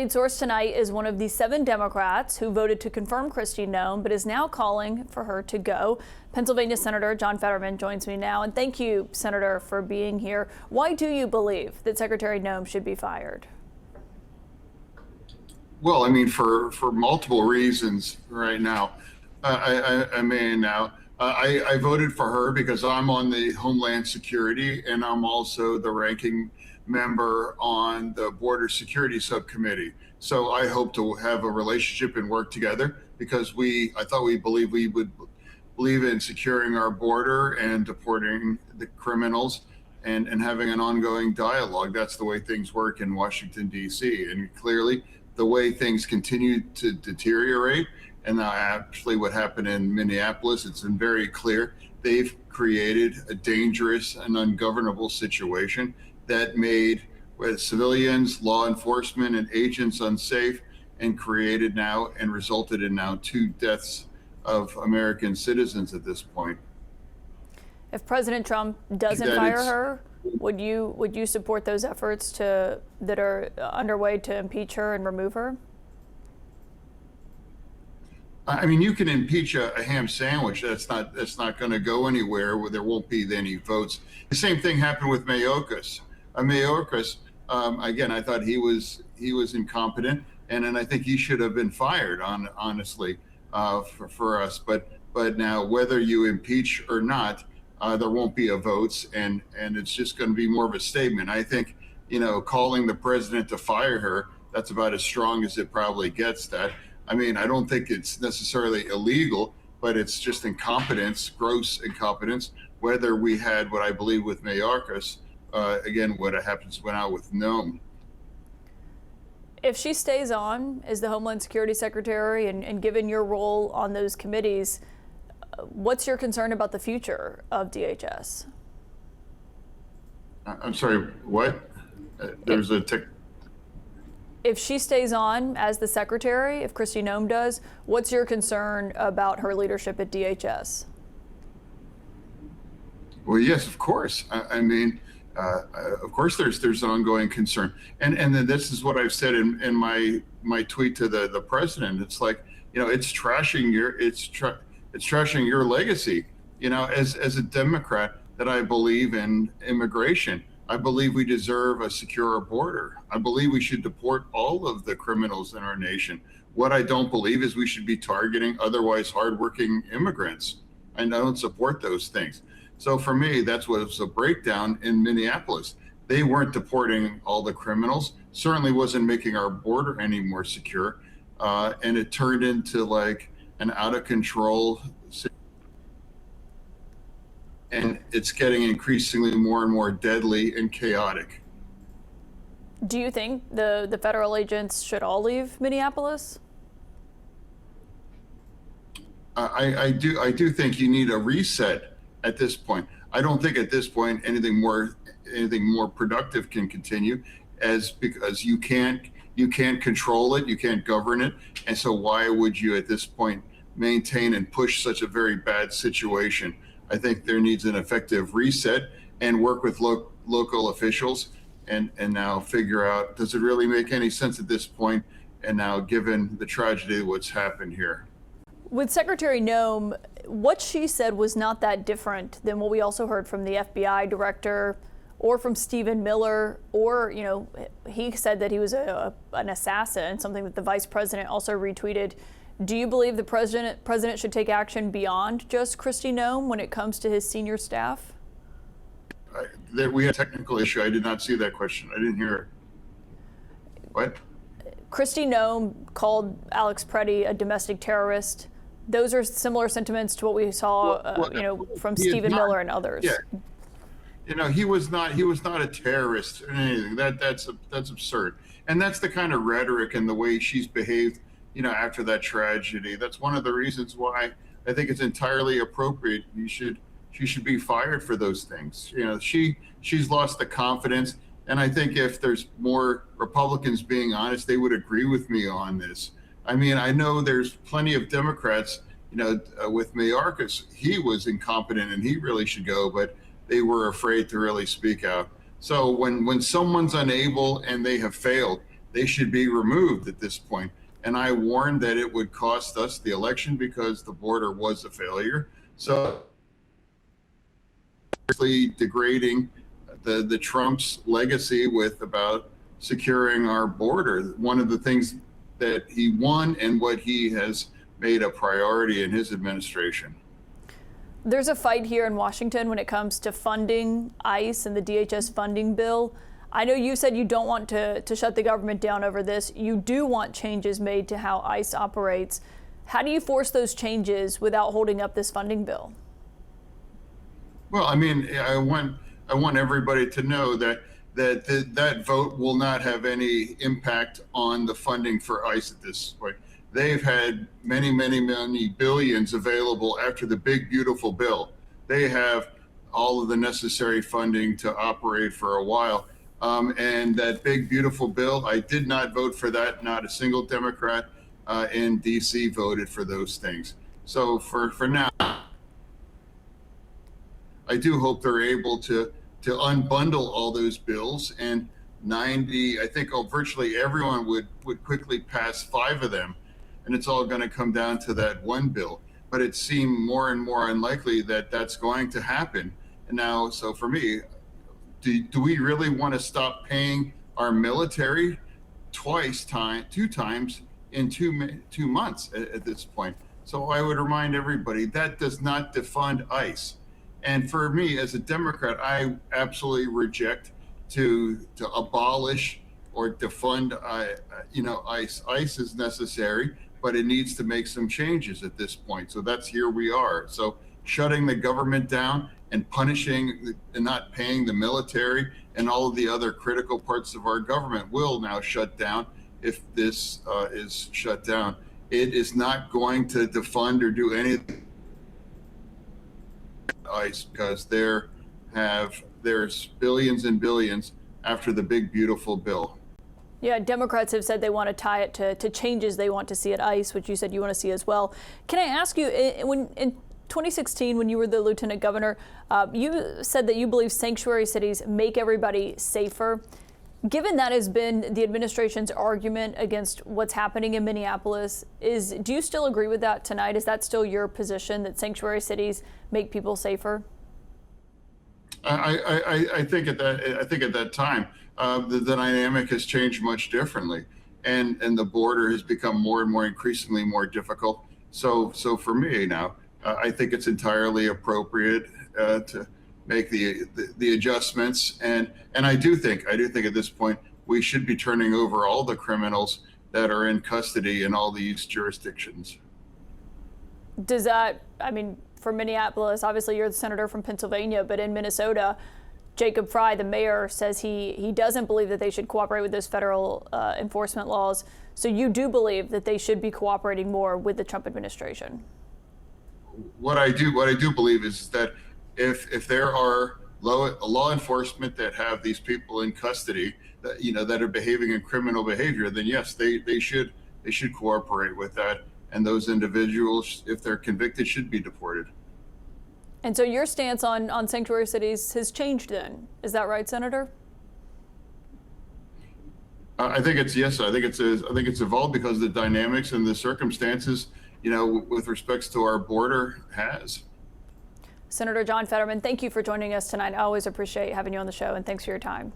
Lead source tonight is one of the 7 Democrats who voted to confirm Kristi Noem, but is now calling for her to go. Pennsylvania Senator John Fetterman joins me now. And thank you, Senator, for being here. Why do you believe that Secretary Noem should be fired? Well, I mean, for multiple reasons right now. I voted for her because I'm on the Homeland Security and I'm also the ranking member on the Border Security Subcommittee. So I hope to have a relationship and work together because we would believe in securing our border and deporting the criminals and having an ongoing dialogue. That's the way things work in Washington, D.C. And clearly the way things continue to deteriorate, and now actually what happened in Minneapolis, it's been very clear. They've created a dangerous and ungovernable situation that made civilians, law enforcement, and agents unsafe, and created now and resulted in now 2 deaths of American citizens at this point. If President Trump doesn't fire her, would you support those efforts that are underway to impeach her and remove her? I mean, you can impeach a ham sandwich. That's not going to go anywhere. Where there won't be any votes. The same thing happened with Mayorkas. Mayorkas, again, I thought he was incompetent, and I think he should have been fired. Honestly, for us. But now, whether you impeach or not, there won't be a votes, and it's just going to be more of a statement. I think, calling the president to fire her, that's about as strong as it probably gets. That. I mean, I don't think it's necessarily illegal, but it's just incompetence, gross incompetence. Whether we had what I believe with Mayorkas, again, what happens went out with Noem. If she stays on as the Homeland Security Secretary and given your role on those committees, what's your concern about the future of DHS? I'm sorry, what? There's a tech. If she stays on as the secretary, if Kristi Noem does, what's your concern about her leadership at DHS? Well, yes, of course. I mean, of course, there's an ongoing concern, and then this is what I've said in my tweet to the president. It's like, it's trashing your legacy. As a Democrat, that I believe in immigration. I believe we deserve a secure border. I believe we should deport all of the criminals in our nation. What I don't believe is we should be targeting otherwise hardworking immigrants. And I don't support those things. So for me, that's what was a breakdown in Minneapolis. They weren't deporting all the criminals, certainly wasn't making our border any more secure. And it turned into like an out of control situation. And it's getting increasingly more and more deadly and chaotic. Do you think the federal agents should all leave Minneapolis? I do think you need a reset at this point. I don't think at this point anything more productive can continue, because you can't control it, you can't govern it, and so why would you at this point maintain and push such a very bad situation? I think there needs an effective reset and work with local officials and now figure out, does it really make any sense at this point? And now, given the tragedy of what's happened here. With Secretary Noem, what she said was not that different than what we also heard from the FBI director or from Stephen Miller, or, he said that he was an assassin, something that the vice president also retweeted. Do you believe the president should take action beyond just Kristi Noem when it comes to his senior staff? We had a technical issue. I did not see that question. I didn't hear it. What? Kristi Noem called Alex Preddy a domestic terrorist. Those are similar sentiments to what we saw, from Stephen Miller and others. Yeah. He was not a terrorist or anything. That's absurd. And that's the kind of rhetoric and the way she's behaved, after that tragedy. That's one of the reasons why I think it's entirely appropriate. She should be fired for those things. She's lost the confidence. And I think if there's more Republicans being honest, they would agree with me on this. I mean, I know there's plenty of Democrats, with Mayorkas, he was incompetent and he really should go, but they were afraid to really speak out. So when someone's unable and they have failed, they should be removed at this point. And I warned that it would cost us the election because the border was a failure. So degrading the Trump's legacy with about securing our border. One of the things that he won and what he has made a priority in his administration. There's a fight here in Washington when it comes to funding ICE and the DHS funding bill. I know you said you don't want to shut the government down over this. You do want changes made to how ICE operates. How do you force those changes without holding up this funding bill? Well, I mean, I want everybody to know that vote will not have any impact on the funding for ICE at this point. They've had many, many, many billions available after the big, beautiful bill. They have all of the necessary funding to operate for a while. And that big, beautiful bill, I did not vote for that. Not a single Democrat in DC voted for those things. So for now, I do hope they're able to unbundle all those bills, and I think virtually everyone would quickly pass 5 of them, and it's all going to come down to that one bill. But it seemed more and more unlikely that that's going to happen. And now, so for me, do we really want to stop paying our military 2 times in 2 months at this point? So I would remind everybody that does not defund ICE. And for me, as a Democrat, I absolutely reject to abolish or defund, ICE. ICE is necessary, but it needs to make some changes at this point. So that's here we are. So shutting the government down and punishing and not paying the military and all of the other critical parts of our government will now shut down. If this is shut down, it is not going to defund or do anything. ICE, because there's billions and billions after the big, beautiful bill. Yeah, Democrats have said they want to tie it to changes they want to see at ICE, which you said you want to see as well. Can I ask you, in 2016, when you were the lieutenant governor, you said that you believe sanctuary cities make everybody safer. Given that has been the administration's argument against what's happening in Minneapolis, do you still agree with that tonight? Is that still your position, that sanctuary cities make people safer? I think at that time the dynamic has changed much differently, and the border has become more and more increasingly more difficult. So for me now, I think it's entirely appropriate to make the adjustments, and I do think at this point we should be turning over all the criminals that are in custody in all these jurisdictions. Does that, I mean, for Minneapolis, obviously you're the senator from Pennsylvania, but in Minnesota, Jacob Frey, the mayor, says he doesn't believe that they should cooperate with those federal enforcement laws. So you do believe that they should be cooperating more with the Trump administration? What I do believe is that if there are law enforcement that have these people in custody that are behaving in criminal behavior, then yes, they should cooperate with that, and those individuals, if they're convicted, should be deported. And so your stance on sanctuary cities has changed then, is that right, Senator? I think it's evolved because the dynamics and the circumstances, with respects to our border has. Senator John Fetterman, thank you for joining us tonight. I always appreciate having you on the show, and thanks for your time.